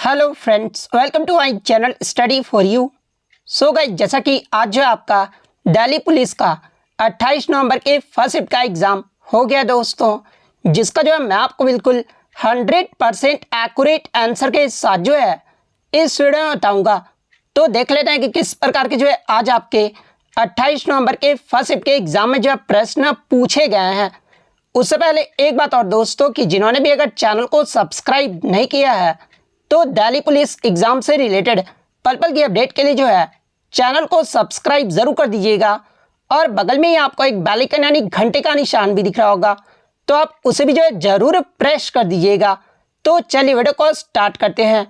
Hello friends, welcome to my channel study for you. So guys, जैसा कि आज जो आपका दिल्ली पुलिस का 28 नवंबर के फर्स्ट शिफ्ट का एग्ज़ाम हो गया दोस्तों, जिसका जो है मैं आपको बिल्कुल 100% एक्यूरेट आंसर के साथ जो है इस वीडियो में बताऊंगा। तो देख लेते हैं कि किस प्रकार के जो है आज आपके 28 नवंबर के फर्स्ट शिफ्ट के एग्ज़ाम में जो है प्रश्न पूछे गए हैं। उससे पहले एक बात और दोस्तों, कि जिन्होंने भी अगर चैनल को सब्सक्राइब नहीं किया है तो दिल्ली पुलिस एग्जाम से रिलेटेड पल पल की अपडेट के लिए जो है चैनल को सब्सक्राइब जरूर कर दीजिएगा। और बगल में ही आपको एक बेल आइकन यानी घंटे का निशान भी दिख रहा होगा, तो आप उसे भी जो है जरूर प्रेस कर दीजिएगा। तो चलिए वीडियो को स्टार्ट करते हैं।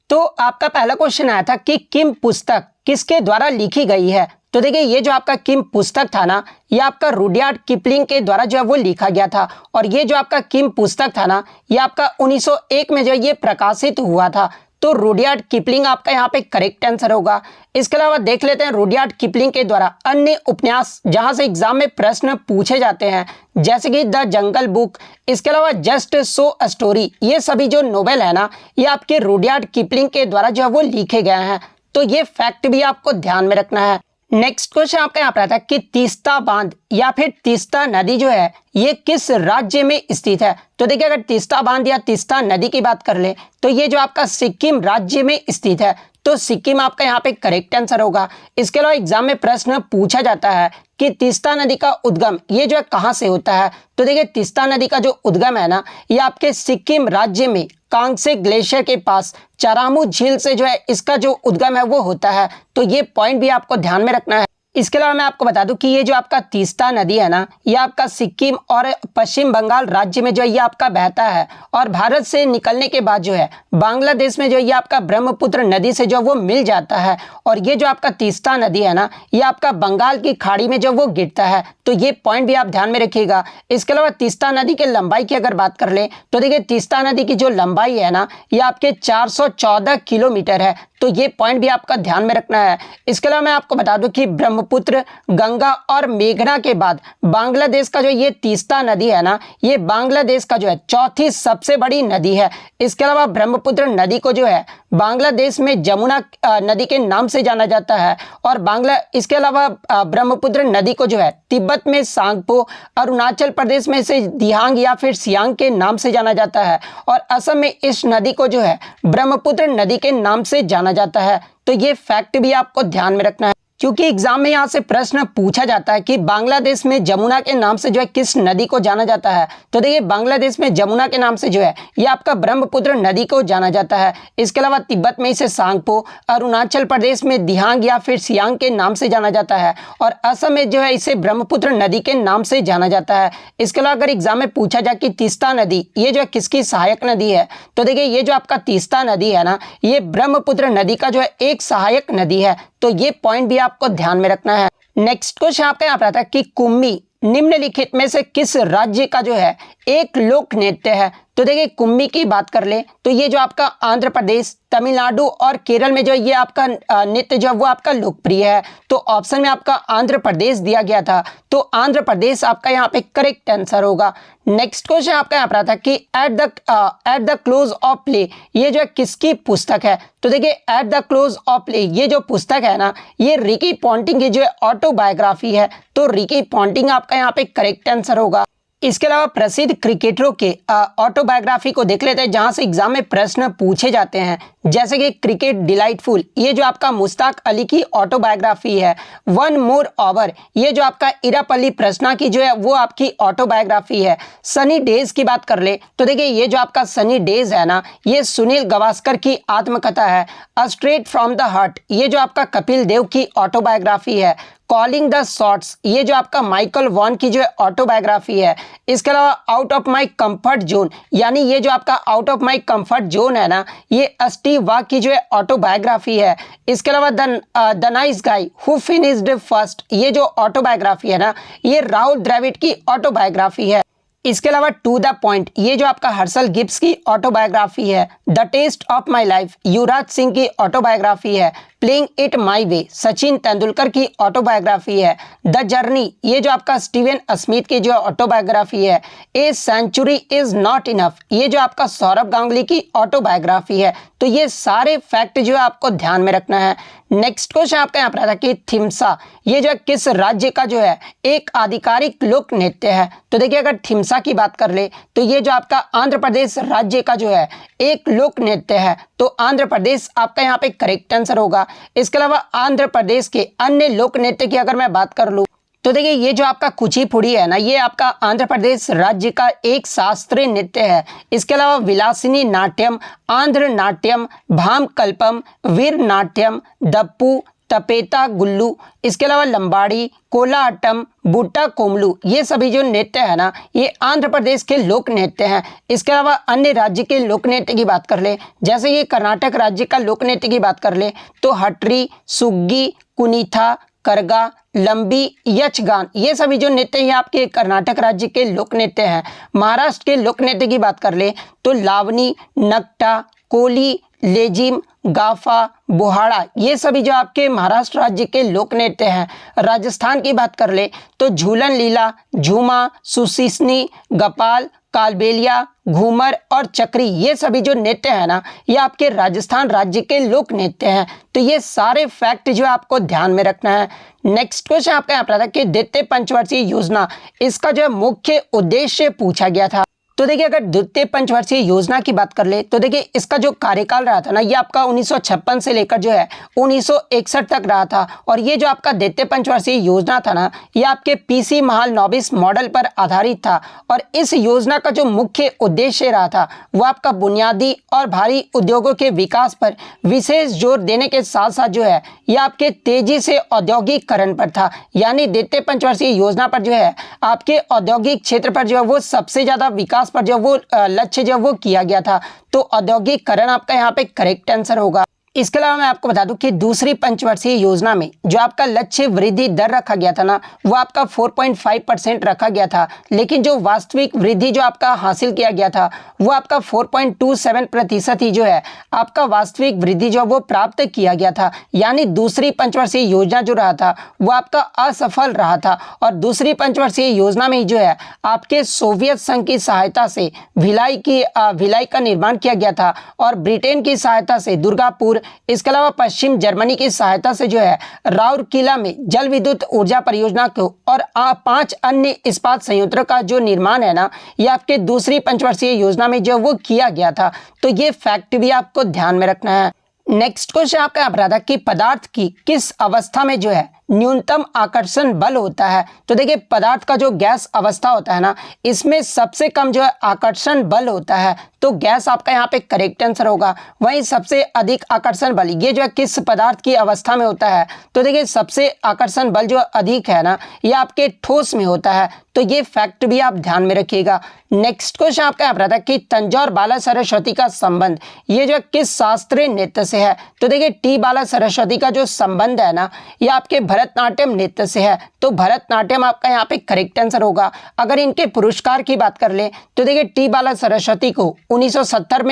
तो आपका पहला क्वेश्चन आया था कि किम पुस्तक किसके द्वारा लिखी गई है। तो देखिए, ये जो आपका किम पुस्तक था ना, ये आपका रुडयार्ड किपलिंग के द्वारा जो है वो लिखा गया था। और ये जो आपका किम पुस्तक था ना, ये आपका 1901 में जो है ये प्रकाशित हुआ था। तो रुडयार्ड किपलिंग आपका यहाँ पे करेक्ट आंसर होगा। इसके अलावा देख लेते हैं रुडयार्ड किपलिंग के द्वारा अन्य उपन्यास जहाँ से एग्जाम में प्रश्न पूछे जाते हैं, जैसे कि द जंगल बुक, इसके अलावा जस्ट सो अ स्टोरी। ये सभी जो नोवेल है ना, ये आपके रुडयार्ड किपलिंग के द्वारा जो है वो लिखे गए हैं। तो ये फैक्ट भी आपको ध्यान में रखना है। नेक्स्ट क्वेश्चन आपका यहाँ पर आता है कि तीस्ता बांध या फिर तीस्ता नदी जो है ये किस राज्य में स्थित है। तो देखिए, अगर तीस्ता बांध या तीस्ता नदी की बात कर ले तो ये जो आपका सिक्किम राज्य में स्थित है। तो सिक्किम आपका यहाँ पे करेक्ट आंसर होगा। इसके अलावा एग्जाम में प्रश्न पूछा जाता है कि तीस्ता नदी का उद्गम ये जो है कहाँ से होता है। तो देखिए, तीस्ता नदी का जो उद्गम है ना, ये आपके सिक्किम राज्य में कांगसे ग्लेशियर के पास चारामू झील से जो है इसका जो उद्गम है वो होता है। तो ये पॉइंट भी आपको ध्यान में रखना है। इसके अलावा मैं आपको बता दूं कि ये जो आपका तीस्ता नदी है ना, ये आपका सिक्किम और पश्चिम बंगाल राज्य में जो है ये आपका बहता है। और भारत से निकलने के बाद जो है बांग्लादेश में जो ये आपका ब्रह्मपुत्र नदी से जो वो मिल जाता है। और ये जो आपका तीस्ता नदी है ना, ये आपका बंगाल की खाड़ी में जो वो गिरता है। तो ये पॉइंट भी आप ध्यान में रखिएगा। इसके अलावा तीस्ता नदी के लंबाई की अगर बात कर ले तो देखिए, तीस्ता नदी की जो लंबाई है ना, ये आपके 414 किलोमीटर है। तो ये पॉइंट भी आपका ध्यान में रखना है। इसके अलावा मैं आपको बता दूं कि ब्रह्मपुत्र, गंगा और मेघना के बाद बांग्लादेश का जो ये तीस्ता नदी है ना, ये बांग्लादेश का जो है चौथी सबसे बड़ी नदी है। इसके अलावा ब्रह्मपुत्र नदी को जो है बांग्लादेश में जमुना नदी के नाम से जाना जाता है। और इसके अलावा ब्रह्मपुत्र नदी को जो है तिब्बत में सांगपो, अरुणाचल प्रदेश में इसे दिहांग या फिर सियांग के नाम से जाना जाता है। और असम में इस नदी को जो है ब्रह्मपुत्र नदी के नाम से जाना जाता है। तो ये फैक्ट भी आपको ध्यान में रखना है, क्योंकि एग्जाम में यहाँ से प्रश्न पूछा जाता है कि बांग्लादेश में जमुना के नाम से जो है किस नदी को जाना जाता है। तो देखिए, बांग्लादेश में जमुना के नाम से जो है ये आपका ब्रह्मपुत्र नदी को जाना जाता है। इसके अलावा तिब्बत में इसे सांगपो, अरुणाचल प्रदेश में दिहांग या फिर सियांग के नाम से जाना जाता है। और असम में जो है इसे ब्रह्मपुत्र नदी के नाम से जाना जाता है। इसके अलावा अगर एग्जाम में पूछा जाए कि तीस्ता नदी ये जो है किसकी सहायक नदी है, तो देखिए, ये जो आपका तीस्ता नदी है ना, ये ब्रह्मपुत्र नदी का जो है एक सहायक नदी है। तो ये पॉइंट भी आपको ध्यान में रखना है। नेक्स्ट क्वेश्चन आपका यहाँ पर आता है कि कुम्मी निम्नलिखित में से किस राज्य का जो है एक लोक नृत्य है। तो देखिए, कुम्मी की बात कर ले तो ये जो आपका आंध्र प्रदेश, तमिलनाडु और केरल में जो ये आपका नृत्य जो वो आपका लोकप्रिय है। तो ऑप्शन में आपका आंध्र प्रदेश दिया गया था। तो आंध्र प्रदेश आपका यहाँ पे करेक्ट आंसर होगा। नेक्स्ट क्वेश्चन आपका यहाँ पर आता है कि at the close of play ये जो है किसकी पुस्तक है। तो देखिए, at the close of play ये जो पुस्तक है ना, ये रिकी पॉन्टिंग की जो है ऑटोबायोग्राफी है। तो रिकी पॉन्टिंग आपका यहाँ पे करेक्ट आंसर होगा। इसके अलावा प्रसिद्ध क्रिकेटरों के ऑटोबायोग्राफी को देख लेते हैं, जहां से एग्जाम में प्रश्न पूछे जाते हैं, जैसे कि क्रिकेट डिलाइटफुल ये जो आपका मुश्ताक अली की ऑटोबायोग्राफी है। वन मोर ओवर ये जो आपका इरापल्ली प्रश्ना की जो है वो आपकी ऑटोबायोग्राफी है। सनी डेज की बात कर ले तो देखिए, ये जो आपका सनी डेज है ना, ये सुनील गावस्कर की आत्मकथा है। A straight from the heart ये जो आपका कपिल देव की ऑटोबायोग्राफी है। कॉलिंग द शॉट्स ये जो आपका माइकल वॉन की जो है ऑटोबायोग्राफी है। इसके अलावा out of my comfort zone यानी ये जो आपका out of my comfort zone है ना, ये स्टीव वाग की जो है ऑटोबायोग्राफी है। इसके अलावा the nice guy who finished first ये जो ऑटोबायोग्राफी है ना, ये राहुल द्रविड़ की ऑटोबायोग्राफी है। इसके अलावा टू द पॉइंट ये जो आपका हर्षल गिब्स की ऑटोबायोग्राफी है। The test of my life Yuvraj Singh की ऑटोबायोग्राफी है। Playing it my way Sachin Tendulkar की ऑटोबायोग्राफी है। द जर्नी ये जो आपका स्टीवन स्मिथ की जो ऑटोबायोग्राफी है। A century is not enough ये जो आपका सौरभ गांगुली की ऑटोबायोग्राफी है। तो ये सारे फैक्ट जो है आपको ध्यान में रखना है। नेक्स्ट क्वेश्चन आपका यहाँ पर आता है कि थिम्सा ये जो किस राज्य का जो है एक आधिकारिक लोक नृत्य है। तो देखिए अगर थिम्सा की बात कर ले तो ये जो आपका आंध्र प्रदेश राज्य का जो है एक लोक नृत्य है। तो आंध्र प्रदेश आपका यहाँ पे करेक्ट आंसर होगा। इसके अलावा आंध्र प्रदेश के अन्य लोक नृत्य की अगर मैं बात कर लूँ तो देखिए ये जो आपका कुचिपुड़ी है ना ये आपका आंध्र प्रदेश राज्य का एक शास्त्रीय नृत्य है। इसके अलावा विलासिनी नाट्यम, आंध्र नाट्यम, भाम कल्पम, वीर नाट्यम, दप्पू, तपेता गुल्लू, इसके अलावा लंबाड़ी, कोलाअट्टम, बुट्टा कोमलू ये सभी जो नृत्य है ना ये आंध्र प्रदेश के लोक नृत्य हैं। इसके अलावा अन्य राज्य के लोक नृत्य की बात कर ले जैसे ये कर्नाटक राज्य का लोक नृत्य की बात कर ले तो हटरी, सुग्गी, कुनीथा, करगा, लंबी, यक्षगान ये सभी जो नृत्य हैं आपके कर्नाटक राज्य के लोक नृत्य हैं। महाराष्ट्र के लोक नृत्य की बात कर ले तो लावनी, नकटा, कोली, लेजिम, गाफा, बोहाड़ा ये सभी जो आपके महाराष्ट्र राज्य के लोक नृत्य हैं। राजस्थान की बात कर ले तो झूलन लीला, झूमा, सुशीसनी, गपाल, कालबेलिया, घूमर और चक्री ये सभी जो नृत्य है ना ये आपके राजस्थान राज्य के लोक नृत्य हैं। तो ये सारे फैक्ट जो आपको ध्यान में रखना है। नेक्स्ट क्वेश्चन आपका यहाँ पर था कि द्वितीय पंचवर्षीय योजना इसका जो मुख्य उद्देश्य पूछा गया था। तो देखिए अगर द्वितीय पंचवर्षीय योजना की बात कर ले तो देखिए इसका जो कार्यकाल रहा था ना ये आपका 1956 से लेकर जो है 1961 तक रहा था। और ये जो आपका द्वितीय पंचवर्षीय योजना था ना ये आपके पीसी महाल नौबिस मॉडल पर आधारित था। और इस योजना का जो मुख्य उद्देश्य रहा था वो आपका बुनियादी और भारी उद्योगों के विकास पर विशेष जोर देने के साथ साथ जो है ये आपके तेजी से औद्योगिकरण पर था। यानी द्वितीय पंचवर्षीय योजना पर जो है आपके औद्योगिक क्षेत्र पर जो है वो सबसे ज्यादा विकास पर जो वो लक्ष्य जो वो किया गया था। तो औद्योगिकरण आपका यहाँ पे करेक्ट आंसर होगा। इसके अलावा मैं आपको बता दूं कि दूसरी पंचवर्षीय योजना में जो आपका लक्ष्य वृद्धि दर रखा गया था ना वो आपका 4.5% रखा गया था। लेकिन जो वास्तविक वृद्धि जो आपका हासिल किया गया था वो आपका 4.27% ही जो है आपका वास्तविक वृद्धि जो वो प्राप्त किया गया था। यानी दूसरी पंचवर्षीय योजना जो रहा था वो आपका असफल रहा था। और दूसरी पंचवर्षीय योजना में जो है आपके सोवियत संघ की सहायता से भिलाई का निर्माण किया गया था और ब्रिटेन की सहायता से दुर्गापुर, इसके अलावा पश्चिम जर्मनी की सहायता से जो है राउरकेला में जल विद्युत ऊर्जा परियोजना को और 5 अन्य इस्पात संयंत्रों का जो निर्माण है ना ये आपके दूसरी पंचवर्षीय योजना में जो वो किया गया था। तो ये फैक्ट भी आपको ध्यान में रखना है। नेक्स्ट क्वेश्चन आपका यहाँ पर आता है कि पदार्थ की किस अवस्था में जो है न्यूनतम आकर्षण बल होता है। तो देखिए पदार्थ का जो गैस अवस्था होता है ना इसमें सबसे कम जो है आकर्षण बल होता है। तो गैस आपका यहाँ पे करेक्ट आंसर होगा। वहीं सबसे अधिक आकर्षण बल ये जो है किस पदार्थ की अवस्था में होता है। तो देखिए सबसे आकर्षण बल जो अधिक है ना ये आपके ठोस में होता है। तो ये फैक्ट भी आप ध्यान में रखिएगा। नेक्स्ट क्वेश्चन आपका यहाँ पर आता है कि तंजौर बाला सरस्वती का संबंध ये जो किस शास्त्रीय नृत्य से है। तो देखिए टी बाला सरस्वती का जो संबंध है ना ये आपके भरतनाट्यम नृत्य से है। तो भरतनाट्यम आपका यहाँ पे करेक्ट आंसर होगा। अगर इनके पुरस्कार की बात कर ले तो देखिए टी बाला सरस्वती को 1977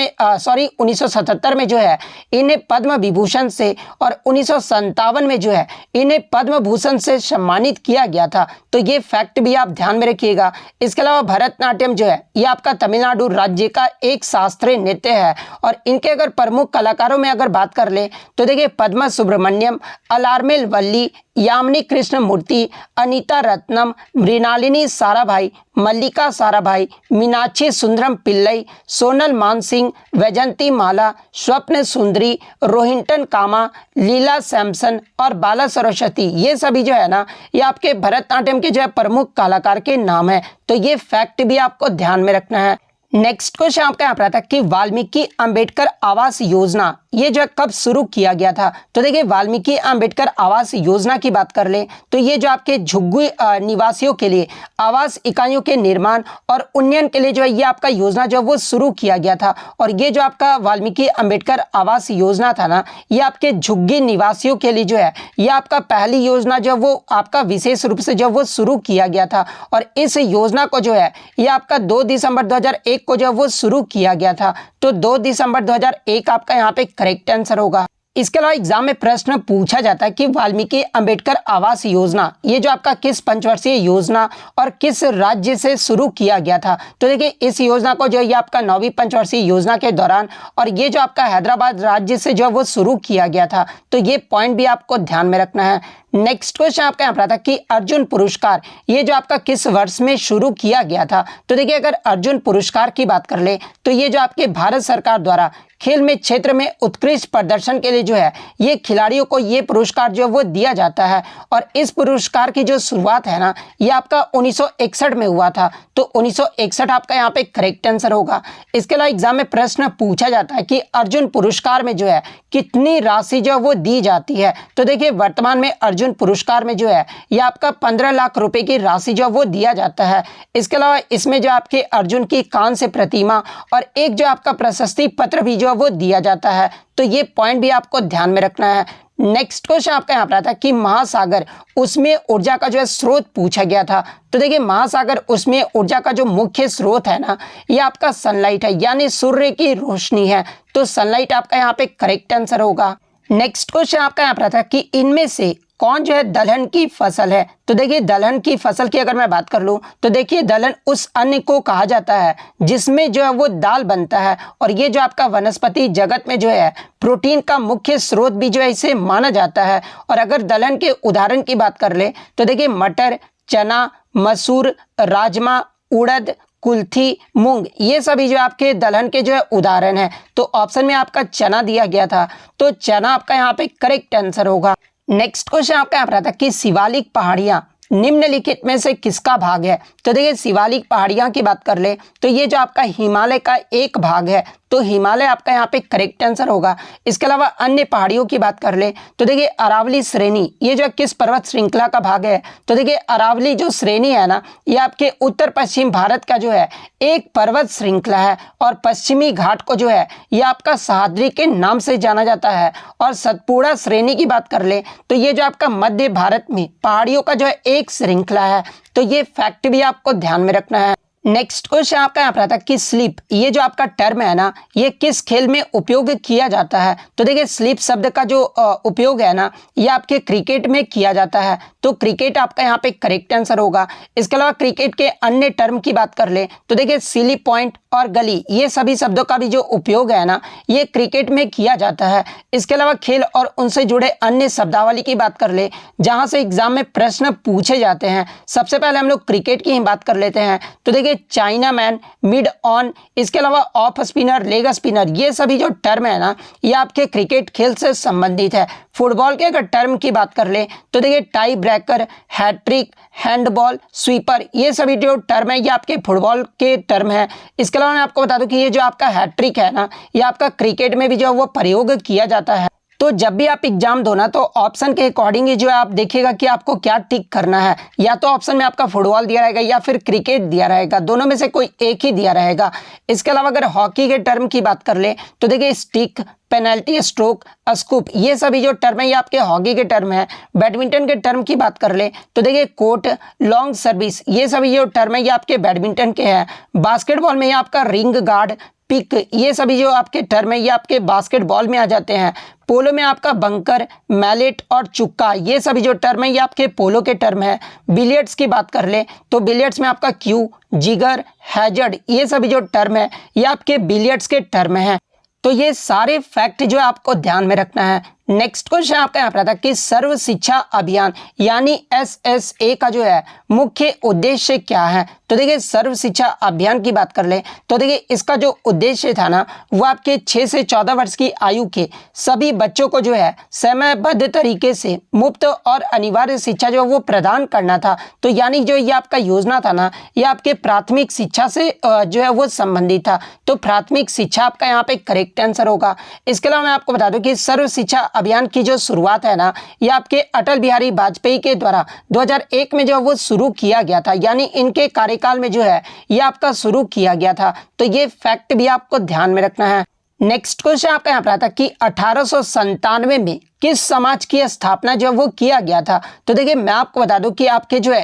में जो है इन्हें पद्म विभूषण से और 1957 में जो है इन्हें पद्म भूषण से सम्मानित किया गया था। तो ये फैक्ट भी आप ध्यान में रखिएगा। इसके अलावा भरतनाट्यम जो है ये आपका तमिलनाडु राज्य का एक शास्त्रीय नृत्य है। और इनके अगर प्रमुख कलाकारों में अगर बात कर ले तो देखिए पद्मा सुब्रमण्यम, अलारमेल वल्ली, यामिनी कृष्णमूर्ति, अनीता रत्नम, मृणालिनी साराभाई, मल्लिका साराभाई, मीनाक्षी सुंदरम पिल्लई, सोनल मानसिंह, वैजंती माला, स्वप्न सुंदरी, रोहिंटन कामा, लीला सैमसन और बाला सरस्वती ये सभी जो है ना ये आपके भरतनाट्यम के जो है प्रमुख कलाकार के नाम है। तो ये फैक्ट भी आपको ध्यान में रखना है। नेक्स्ट क्वेश्चन आपका यहाँ पर आता है कि वाल्मीकि अंबेडकर आवास योजना ये जो कब शुरू किया गया था। तो देखिए वाल्मीकि अंबेडकर आवास योजना की बात कर ले तो ये जो आपके झुग्गी निवासियों के लिए आवास इकाइयों के निर्माण और उन्नयन के लिए जो है ये आपका योजना जो वो शुरू किया गया था। और ये जो आपका वाल्मीकि अंबेडकर आवास योजना था ना ये आपके झुग्गी निवासियों के लिए जो है ये आपका पहली योजना जो वो आपका विशेष रूप से जो वो शुरू किया गया था। और इस योजना को जो है ये आपका 2 दिसंबर 2001 को जो वो शुरू किया गया था। तो 2 दिसंबर 2001 आपका यहाँ पे करेक्ट आंसर होगा। इसके अलावा एग्जाम में प्रश्न पूछा जाता है कि वाल्मीकि अंबेडकर आवास योजना ये जो आपका किस पंचवर्षीय योजना और किस राज्य से शुरू किया गया था। तो देखिए इस योजना को जो है ये आपका 9वीं पंचवर्षीय योजना के दौरान और ये जो आपका हैदराबाद राज्य से जो है वो शुरू किया गया था। तो ये पॉइंट भी आपको ध्यान में रखना है। नेक्स्ट क्वेश्चन आपका यहाँ पर आता कि अर्जुन पुरस्कार ये जो आपका किस वर्ष में शुरू किया गया था। तो देखिए अगर अर्जुन पुरस्कार की बात कर ले तो ये जो आपके भारत सरकार द्वारा खेल में क्षेत्र में उत्कृष्ट प्रदर्शन के लिए जो है ये खिलाड़ियों को ये पुरस्कार जो है वो दिया जाता है। और इस पुरस्कार की जो शुरुआत है ना ये आपका 1961 में हुआ था। तो 1961 आपका यहाँ पे करेक्ट आंसर होगा। इसके अलावा एग्जाम में प्रश्न पूछा जाता है कि अर्जुन पुरस्कार में जो है कितनी राशि जो है वो दी जाती है। तो देखिए वर्तमान में अर्जुन पुरस्कार में जो है ये आपका 15 लाख रुपए की राशि जो वो दिया जाता है। इसके अलावा इसमें जो आपके अर्जुन की कांस्य प्रतिमा और एक जो आपका प्रशस्ति पत्र भी जो वो दिया जाता है। तो ये पॉइंट भी आपको ध्यान में रखना है। नेक्स्ट क्वेश्चन आपका यहाँ पर आता है कि महासागर उसमें ऊर्जा का जो है स्रोत पूछा गया था। तो देखिए महासागर उसमें ऊर्जा का जो मुख्य स्रोत है ना ये आपका सनलाइट है, यानी सूर्य की रोशनी है। तो सनलाइट आपका यहाँ पे करेक्ट आंसर होगा। नेक्स्ट क्वेश्चन आपका यहाँ पर आता है कि इनमें से कौन जो है दलहन की फसल है। तो देखिए दलहन की फसल की अगर मैं बात कर लूँ तो देखिए दलहन उस अन्न को कहा जाता है जिसमें जो है वो दाल बनता है। और ये जो आपका वनस्पति जगत में जो है प्रोटीन का मुख्य स्रोत भी जो है इसे माना जाता है। और अगर दलहन के उदाहरण की बात कर ले तो देखिए मटर, चना, मसूर, राजमा, उड़द, कुल्थी, मूंग ये सभी जो आपके दलहन के जो है उदाहरण है। तो ऑप्शन में आपका चना दिया गया था। तो चना आपका यहाँ पे करेक्ट आंसर होगा। नेक्स्ट क्वेश्चन आपका यहाँ पर आता है कि शिवालिक पहाड़ियां निम्नलिखित में से किसका भाग है। तो देखिए शिवालिक पहाड़ियां की बात कर ले तो ये जो आपका हिमालय का एक भाग है। तो हिमालय आपका यहाँ पे करेक्ट आंसर होगा। इसके अलावा अन्य पहाड़ियों की बात कर ले तो देखिए अरावली श्रेणी ये जो किस पर्वत श्रृंखला का भाग है। तो देखिए अरावली जो श्रेणी है ना ये आपके उत्तर पश्चिम भारत का जो है एक पर्वत श्रृंखला है। और पश्चिमी घाट को जो है ये आपका सह्याद्री के नाम से जाना जाता है। और सतपुड़ा श्रेणी की बात कर ले तो ये जो आपका मध्य भारत में पहाड़ियों का जो है एक श्रृंखला है। तो ये फैक्ट भी आपको ध्यान में रखना है। नेक्स्ट क्वेश्चन आपका यहाँ पर आता है कि स्लीप ये जो आपका टर्म है ना ये किस खेल में उपयोग किया जाता है। तो देखिए स्लीप शब्द का जो उपयोग है ना ये आपके क्रिकेट में किया जाता है। तो क्रिकेट आपका यहाँ पे करेक्ट आंसर होगा। इसके अलावा क्रिकेट के अन्य टर्म की बात कर ले तो देखिए सिली पॉइंट और गली ये सभी शब्दों का भी जो उपयोग है ना ये क्रिकेट में किया जाता है। इसके अलावा खेल और उनसे जुड़े अन्य शब्दावली की बात कर ले जहां से एग्जाम में प्रश्न पूछे जाते हैं। सबसे पहले हम लोग क्रिकेट की ही बात कर लेते हैं। तो देखिए चाइना मैन, मिड ऑन, इसके अलावा ऑफ स्पिनर, लेग स्पिनर ये सभी जो टर्म है ना ये आपके क्रिकेट खेल से संबंधित है। फुटबॉल के अगर टर्म की बात कर ले तो देखिए tiebreaker, hattrick, handball, sweeper ये सभी जो टर्म है ये आपके फुटबॉल के टर्म है। इसके अलावा मैं आपको बता दूं कि ये जो आपका हैट्रिक है ना ये आपका क्रिकेट में भी जो वो प्रयोग किया जाता है। तो जब भी आप एग्जाम दो ना तो ऑप्शन के अकॉर्डिंग ही जो है आप देखिएगा कि आपको क्या टिक करना है। या तो ऑप्शन में आपका फुटबॉल दिया रहेगा या फिर क्रिकेट दिया रहेगा, दोनों में से कोई एक ही दिया रहेगा। इसके अलावा अगर हॉकी के टर्म की बात कर ले तो देखिए स्टिक, पेनल्टी स्ट्रोक, स्कूप ये सभी जो टर्म है ये आपके हॉकी के टर्म है। बैडमिंटन के टर्म की बात कर ले तो देखिए कोर्ट, लॉन्ग सर्विस ये सभी जो टर्म है ये आपके बैडमिंटन के हैं। बास्केटबॉल में ये आपका रिंग गार्ड, पिक ये सभी जो आपके टर्म है ये आपके बास्केटबॉल में आ जाते हैं। पोलो में आपका बंकर, मैलेट और चुक्का ये सभी जो टर्म है ये आपके पोलो के टर्म है। बिलियर्ड्स की बात कर ले तो बिलियर्ड्स में आपका क्यू, जिगर, हैजर्ड ये सभी जो टर्म है ये आपके बिलियर्ड्स के टर्म है। तो ये सारे फैक्ट जो है आपको ध्यान में रखना है। नेक्स्ट क्वेश्चन आपका यहाँ पर आता है कि सर्व शिक्षा अभियान यानी SSA का जो है मुख्य उद्देश्य क्या है। तो देखिए सर्व शिक्षा अभियान की बात कर ले तो देखिए इसका जो उद्देश्य था ना वो आपके 6 से 14 वर्ष की आयु के सभी बच्चों को जो है समयबद्ध तरीके से मुफ्त और अनिवार्य शिक्षा जो वो प्रदान करना था। तो यानी जो ये आपका योजना था ना ये आपके प्राथमिक शिक्षा से जो है वो संबंधित था। तो प्राथमिक शिक्षा आपका यहाँ पे करेक्ट आंसर होगा। इसके अलावा मैं आपको बता दूं कि सर्व शिक्षा अभियान की जो शुरुआत है ना ये आपके अटल बिहारी वाजपेयी के द्वारा 2001 में जो वो शुरू किया गया था, यानी इनके कार्यकाल में जो है ये आपका शुरू किया गया था। तो ये फैक्ट भी आपको ध्यान में रखना है। नेक्स्ट क्वेश्चन आपका यहाँ पर आता कि 1897 में किस समाज की स्थापना जो वो किया गया था। तो देखिए मैं आपको बता दूं कि आपके जो है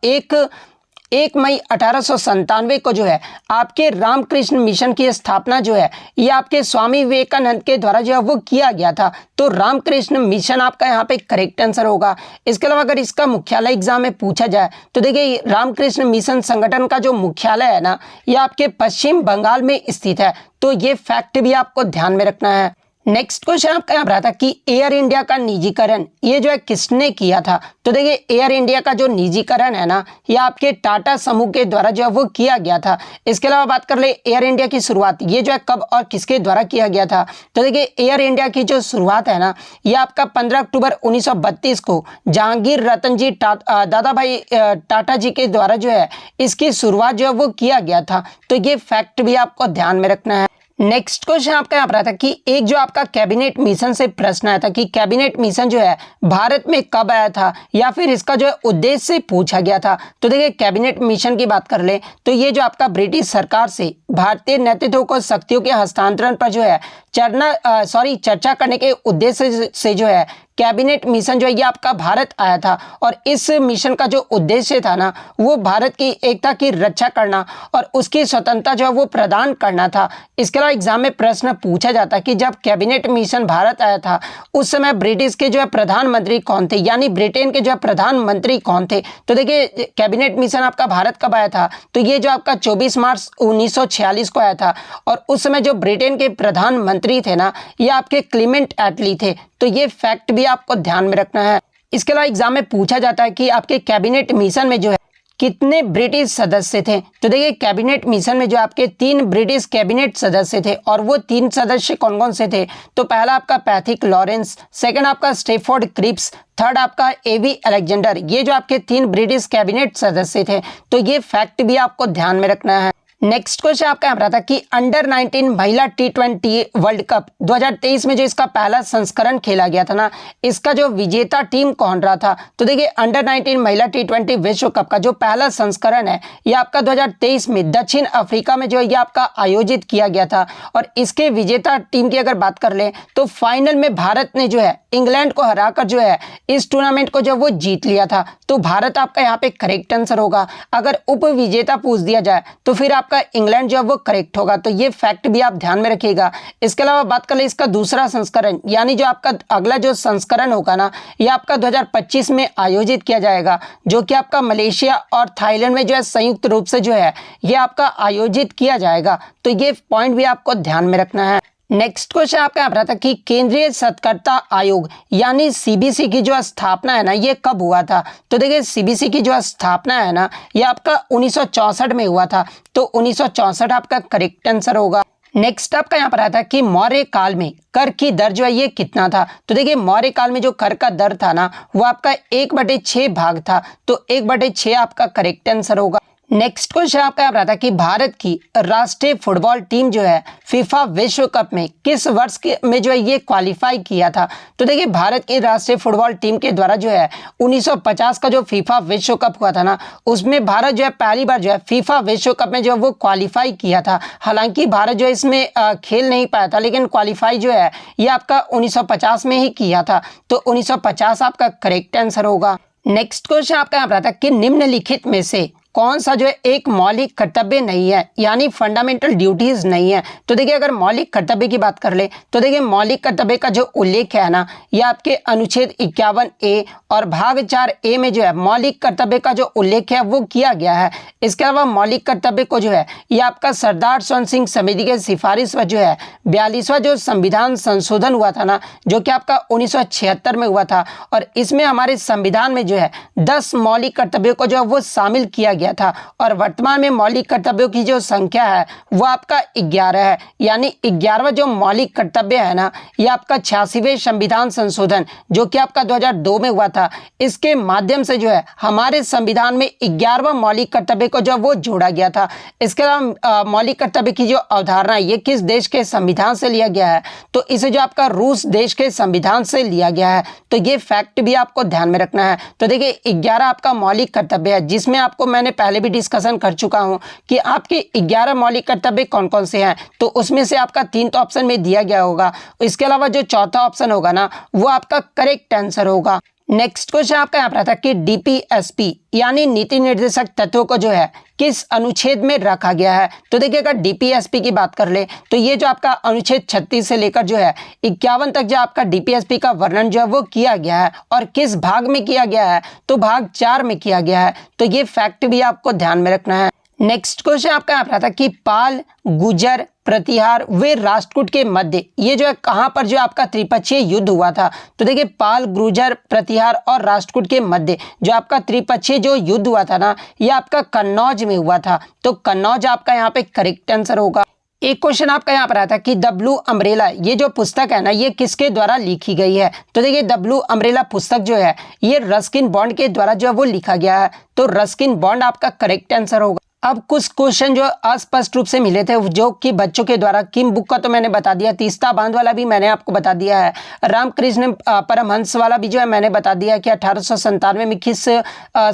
एक 1 मई 1897 को जो है आपके रामकृष्ण मिशन की स्थापना जो है ये आपके स्वामी विवेकानंद के द्वारा जो है वो किया गया था। तो रामकृष्ण मिशन आपका यहाँ पे करेक्ट आंसर होगा। इसके अलावा अगर इसका मुख्यालय एग्जाम में पूछा जाए तो देखिए रामकृष्ण मिशन संगठन का जो मुख्यालय है ना ये आपके पश्चिम बंगाल में स्थित है। तो ये फैक्ट भी आपको ध्यान में रखना है। नेक्स्ट क्वेश्चन आपका यहाँ रहा था कि एयर इंडिया का निजीकरण ये जो है किसने किया था। तो देखिए एयर इंडिया का जो निजीकरण है ना ये आपके टाटा समूह के द्वारा जो है वो किया गया था। इसके अलावा बात कर ले एयर इंडिया की शुरुआत ये जो है कब और किसके द्वारा किया गया था। तो देखिए एयर इंडिया की जो शुरुआत है ना ये आपका 15 अक्टूबर 1932 को जहांगीर रतन जी दादा भाई टाटा जी के द्वारा जो है इसकी शुरुआत जो है वो किया गया था। तो ये फैक्ट भी आपको ध्यान में रखना है। नेक्स्ट क्वेश्चन आपका यहाँ पर आता कि एक जो आपका कैबिनेट मिशन से प्रश्न आया था कि कैबिनेट मिशन जो है भारत में कब आया था या फिर इसका जो है उद्देश्य से पूछा गया था। तो देखिए कैबिनेट मिशन की बात कर ले तो ये जो आपका ब्रिटिश सरकार से भारतीय नेतृत्व को शक्तियों के हस्तांतरण पर जो है चर्चा करने के उद्देश्य से जो है कैबिनेट मिशन जो है ये आपका भारत आया था। और इस मिशन का जो उद्देश्य था ना वो भारत की एकता की रक्षा करना और उसकी स्वतंत्रता जो है वो प्रदान करना था। इसके अलावा एग्जाम में प्रश्न पूछा जाता कि जब कैबिनेट मिशन भारत आया था उस समय ब्रिटिश के जो है प्रधानमंत्री कौन थे, यानी ब्रिटेन के जो है प्रधानमंत्री कौन थे। तो देखिए कैबिनेट मिशन आपका भारत कब आया था तो ये जो आपका 24 मार्च 1946 को आया था। और उस समय जो ब्रिटेन के प्रधानमंत्री थे ना ये आपके क्लीमेंट एटली थे। तो ये फैक्ट भी आपको ध्यान में रखना है। इसके अलावा एग्जाम में पूछा जाता है कि आपके कैबिनेट मिशन में जो है कितने ब्रिटिश सदस्य थे। तो देखिए कैबिनेट मिशन में जो आपके 3 ब्रिटिश कैबिनेट सदस्य थे और वो 3 सदस्य कौन कौन से थे। तो पहला आपका पैथिक लॉरेंस, सेकंड आपका स्टेफोर्ड क्रिप्स, थर्ड आपका एवी अलेक्जेंडर। ये जो आपके 3 ब्रिटिश कैबिनेट सदस्य थे। तो ये फैक्ट भी आपको ध्यान में रखना है। नेक्स्ट क्वेश्चन आपका यहाँ रहा था कि अंडर 19 महिला T20 वर्ल्ड कप 2023 में जो इसका पहला संस्करण खेला गया था ना इसका जो विजेता टीम कौन रहा था। तो देखिए अंडर 19 महिला T20 विश्व कप का जो पहला संस्करण है ये आपका 2023 में दक्षिण अफ्रीका में जो है ये आपका आयोजित किया गया था। और इसके विजेता टीम की अगर बात कर ले तो फाइनल में भारत ने जो है इंग्लैंड को हराकर जो है इस टूर्नामेंट को जो वो जीत लिया था। तो भारत आपका यहाँ पे करेक्ट आंसर होगा। अगर उप विजेता पूछ दिया जाए तो फिर आपका इंग्लैंड जो है वो करेक्ट होगा। तो ये फैक्ट भी आप ध्यान में रखिएगा। इसके अलावा बात कर ले इसका दूसरा संस्करण यानी जो आपका अगला जो संस्करण होगा ना ये आपका 2025 में आयोजित किया जाएगा जो कि आपका मलेशिया और थाईलैंड में जो है संयुक्त रूप से जो है ये आपका आयोजित किया जाएगा। तो ये पॉइंट भी आपको ध्यान में रखना है। नेक्स्ट क्वेश्चन आपका यहाँ रहा था कि केंद्रीय सतर्कता आयोग यानी सीबीसी की जो स्थापना है ना ये कब हुआ था। तो देखिए सीबीसी की जो स्थापना है ना ये आपका 1964 में हुआ था। तो 1964 आपका करेक्ट आंसर होगा। नेक्स्ट आपका यहाँ पर आता है कि मौर्य काल में कर की दर जो है ये कितना था। तो देखिए मौर्य काल में जो कर का दर था ना वो आपका 1/6 भाग था। तो 1/6 आपका करेक्ट आंसर होगा। नेक्स्ट क्वेश्चन आपका यहाँ रहा था कि भारत की राष्ट्रीय फुटबॉल टीम जो है फीफा विश्व कप में किस वर्ष में जो है ये क्वालिफाई किया था। तो देखिए भारत की राष्ट्रीय फुटबॉल टीम के द्वारा जो है 1950 का जो फीफा विश्व कप हुआ था ना उसमें भारत जो है पहली बार जो है फीफा विश्व कप में जो है वो क्वालिफाई किया था। हालांकि भारत जो है इसमें खेल नहीं पाया था लेकिन क्वालिफाई जो है ये आपका 1950 में ही किया था। तो 1950 आपका करेक्ट आंसर होगा। नेक्स्ट क्वेश्चन आपका यहाँ पर आता है कि निम्नलिखित में से कौन सा जो है एक मौलिक कर्तव्य नहीं है यानी फंडामेंटल ड्यूटीज नहीं है। तो देखिए अगर मौलिक कर्तव्य की बात कर ले तो देखिए मौलिक कर्तव्य का जो उल्लेख है ना ये आपके अनुच्छेद 51A और भाग 4A में जो है मौलिक कर्तव्य का जो उल्लेख है वो किया गया है। इसके अलावा मौलिक कर्तव्य को जो है ये आपका सरदार स्वर्ण सिंह समिति के सिफारिश पर जो है 42वां जो संविधान संशोधन हुआ था ना जो कि आपका 1976 में हुआ था। और इसमें हमारे संविधान में जो है 10 मौलिक कर्तव्यों को जो है वो शामिल किया गया था। और वर्तमान में मौलिक कर्तव्यों की जो संख्या है वो आपका 11 है। यानी 11वां जो मौलिक कर्तव्य है ना ये आपका 86वें संविधान संशोधन जो कि आपका 2002 में हुआ था इसके माध्यम से जो है हमारे संविधान में 11वां मौलिक कर्तव्य को जो वो जोड़ा गया था। इसके अलावा मौलिक कर्तव्य की जो अवधारणा ये किस देश के संविधान से लिया गया है। तो इसे जो आपका रूस देश के संविधान से लिया गया है। तो ये फैक्ट भी आपको ध्यान में रखना है। तो देखिए 11 आपका मौलिक कर्तव्य है जिसमें आपको मैंने पहले भी डिस्कशन कर चुका हूं कि आपके 11 मौलिक कर्तव्य कौन कौन से हैं। तो उसमें से आपका 3 तो ऑप्शन में दिया गया होगा। इसके अलावा जो चौथा ऑप्शन होगा ना वो आपका करेक्ट आंसर होगा। नेक्स्ट क्वेश्चन आपका यहाँ पर आता है कि डीपीएसपी यानी नीति निर्देशक तत्वों को जो है किस अनुच्छेद में रखा गया है। तो देखिए अगर डीपीएसपी की बात कर ले तो ये जो आपका अनुच्छेद 36 से लेकर जो है 51 तक जो आपका डीपीएसपी का वर्णन जो है वो किया गया है। और किस भाग में किया गया है, तो भाग 4 में किया गया है। तो ये फैक्ट भी आपको ध्यान में रखना है। नेक्स्ट क्वेश्चन आपका यहाँ पर था कि पाल, गुजर, प्रतिहार वे राष्ट्रकूट के मध्य ये जो है कहां पर जो आपका त्रिपक्षीय युद्ध हुआ था। तो देखिए पाल, गुर्जर, प्रतिहार और राष्ट्रकूट के मध्य जो आपका त्रिपक्षीय जो युद्ध हुआ था ना, ये आपका कन्नौज में हुआ था। तो कन्नौज आपका यहाँ पे करेक्ट आंसर होगा। एक क्वेश्चन आपका यहाँ पर आता कि द ब्लू अम्ब्रेला ये जो पुस्तक है ना, ये किसके द्वारा लिखी गई है। तो देखिए द ब्लू अम्ब्रेला पुस्तक जो है ये रस्किन बॉन्ड के द्वारा जो है वो लिखा गया है। तो रस्किन बॉन्ड आपका करेक्ट आंसर होगा। अब कुछ क्वेश्चन जो अस्पष्ट रूप से मिले थे जो कि बच्चों के द्वारा, किम बुक का तो मैंने बता दिया, तीस्ता बांध वाला भी मैंने आपको बता दिया है, रामकृष्ण परमहंस वाला भी जो है मैंने बता दिया कि 1897 में किस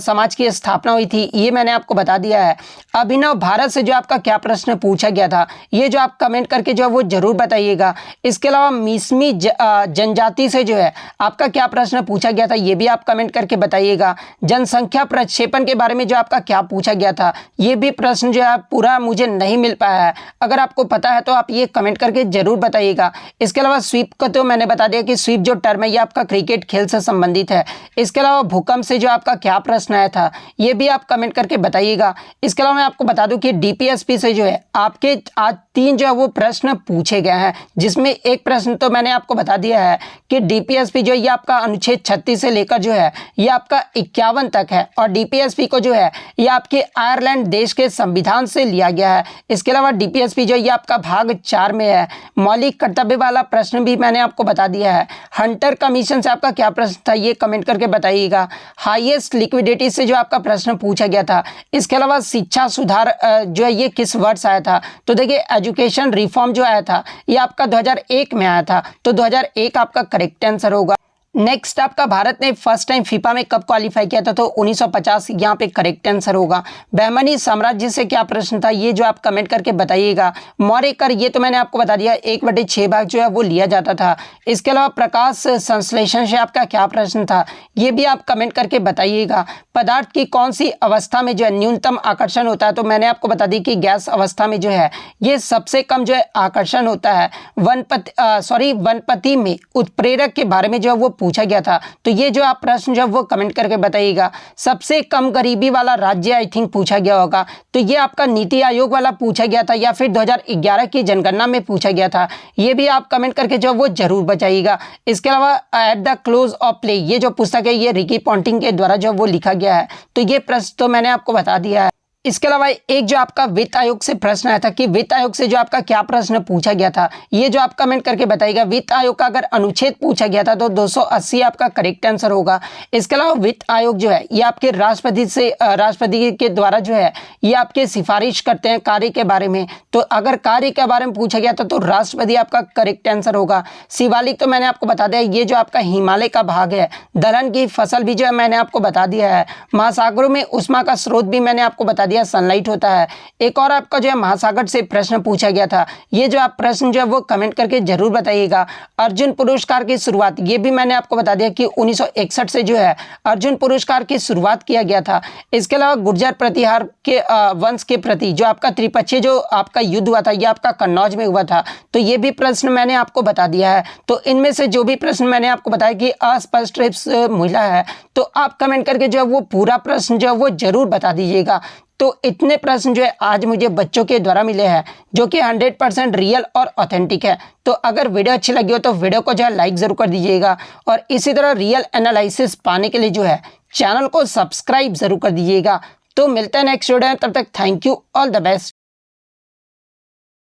समाज की स्थापना हुई थी, ये मैंने आपको बता दिया है। अभिनव भारत से जो आपका क्या प्रश्न पूछा गया था, ये जो आप कमेंट करके जो है वो जरूर बताइएगा। इसके अलावा मिसमी जनजाति से जो है आपका क्या प्रश्न पूछा गया था, ये भी आप कमेंट करके बताइएगा। जनसंख्या प्रक्षेपण के बारे में जो आपका क्या पूछा गया था, ये भी प्रश्न जो है पूरा मुझे नहीं मिल पाया है। अगर आपको पता है तो आप ये कमेंट करके जरूर बताइएगा। इसके अलावा स्वीप को तो मैंने बता दिया कि स्वीप जो टर्म है ये आपका क्रिकेट खेल से संबंधित है। इसके अलावा भूकंप से जो आपका क्या प्रश्न आया था, ये भी आप कमेंट करके बताइएगा। इसके अलावा मैं आपको बता दूं कि डीपीएसपी से जो है आपके आज 3 जो है वो प्रश्न पूछे गए हैं, जिसमें एक प्रश्न तो मैंने आपको बता दिया है कि डीपीएसपी जो है ये आपका अनुच्छेद 36 से लेकर जो है ये आपका 51 तक है। और डीपीएसपी को जो है ये आपके आयरलैंड देश के संविधान से लिया गया है। इसके अलावा डीपीएसपी जो ये आपका भाग 4 में है। मौलिक कर्तव्य वाला प्रश्न भी मैंने आपको बता दिया है। हंटर कमीशन से आपका क्या प्रश्न था, ये कमेंट करके बताइएगा। हाईएस्ट लिक्विडिटी से जो आपका प्रश्न पूछा गया था। इसके अलावा शिक्षा सुधार जो है ये किस वर्ष आया था। तो देखिए एजुकेशन रिफॉर्म जो आया था ये आपका 2001 में आया था। तो 2001 आपका करेक्ट आंसर होगा। नेक्स्ट आपका भारत ने फर्स्ट टाइम फीफा में कब क्वालिफाई किया था, तो 1950 यहाँ पे करेक्ट आंसर होगा। बहमनी साम्राज्य से क्या प्रश्न था, ये जो आप कमेंट करके बताइएगा। मौर्य कर ये तो मैंने आपको बता दिया, 1/6 भाग जो है वो लिया जाता था। इसके अलावा प्रकाश संश्लेषण से आपका क्या प्रश्न था, ये भी आप कमेंट करके बताइएगा। पदार्थ की कौन सी अवस्था में जो है न्यूनतम आकर्षण होता है, तो मैंने आपको बता दी कि गैस अवस्था में जो है ये सबसे कम जो है आकर्षण होता है। वनपति में उत्प्रेरक के बारे में जो है वो पूछा गया था। तो ये जो आप प्रश्न जो वो कमेंट करके बताइएगा। सबसे कम गरीबी वाला राज्य आई थिंक पूछा गया होगा, तो ये आपका नीति आयोग वाला पूछा गया था या फिर 2011 की जनगणना में पूछा गया था। ये भी आप कमेंट करके जो वो जरूर बताइएगा। इसके अलावा at the close of play ये जो पुस्तक है ये रिकी पॉन्टिंग के द्वारा जो वो लिखा गया है। तो ये प्रश्न तो मैंने आपको बता दिया है। इसके अलावा एक जो आपका वित्त आयोग से प्रश्न आया था कि वित्त आयोग से जो आपका क्या प्रश्न पूछा गया था, ये जो आप कमेंट करके बताइएगा। वित्त आयोग का अगर अनुच्छेद पूछा गया था तो 280 आपका करेक्ट आंसर होगा। इसके अलावा वित्त आयोग जो है ये आपके राष्ट्रपति के द्वारा जो है ये आपके सिफारिश करते हैं कार्य के बारे में। तो अगर कार्य के बारे में पूछा गया था तो राष्ट्रपति आपका करेक्ट आंसर होगा। शिवालिक तो मैंने आपको बता दिया, ये जो आपका हिमालय का भाग है। दलहन की फसल भी जो है मैंने आपको बता दिया है। महासागरों में उष्मा का स्रोत भी मैंने आपको बता दिया, सनलाइट होता है। एक और आपका जो है महासागर से प्रश्न पूछा गया था, ये जो आप प्रश्न जो है वो कमेंट करके जरूर बताइएगा। अर्जुन पुरस्कार की शुरुआत ये भी मैंने आपको बता दिया कि 1961 से जो है अर्जुन पुरस्कार की शुरुआत किया गया था। इसके अलावा गुर्जर प्रतिहार के वंश के प्रति जो आपका त्रिपक्षीय जो आपका युद्ध हुआ था ये आपका कन्नौज में हुआ था। तो ये भी प्रश्न मैंने आपको बता दिया है। तो इनमें से जो भी प्रश्न मैंने आपको बताया कि अस्पष्ट रूप से मिला है, तो आप कमेंट करके जो है वो पूरा प्रश्न जो है वो जरूर बता दीजिएगा। तो इतने प्रश्न जो है आज मुझे बच्चों के द्वारा मिले हैं जो कि 100% रियल और ऑथेंटिक है। तो अगर वीडियो अच्छी लगी हो तो वीडियो को जो है लाइक ज़रूर कर दीजिएगा और इसी तरह रियल एनालिसिस पाने के लिए जो है चैनल को सब्सक्राइब ज़रूर कर दीजिएगा। तो मिलते हैं नेक्स्ट वीडियो में, तब तक thank you, all the best.